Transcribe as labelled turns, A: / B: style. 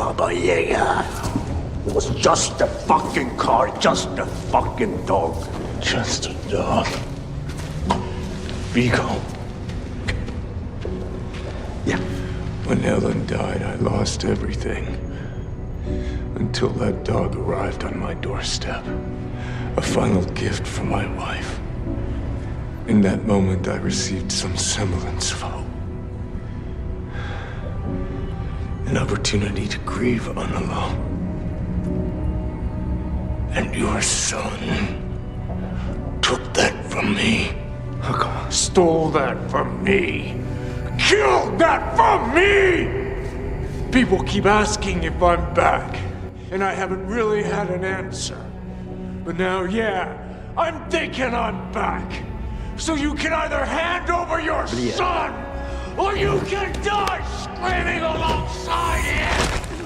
A: Baba Yaga. It was just a fucking car, just a fucking dog.
B: Just a dog. Vigo.
A: Yeah.
B: When Ellen died, I lost everything. Until that dog arrived on my doorstep. A final gift from my wife. In that moment, I received some semblance of hope. An opportunity to grieve unalone. And your son took that from me. Stole that from me. Killed that from me! People keep asking if I'm back, and I haven't really had an answer. But now, yeah, I'm thinking I'm back. So you can either hand over your son, or you can die screaming alongside him!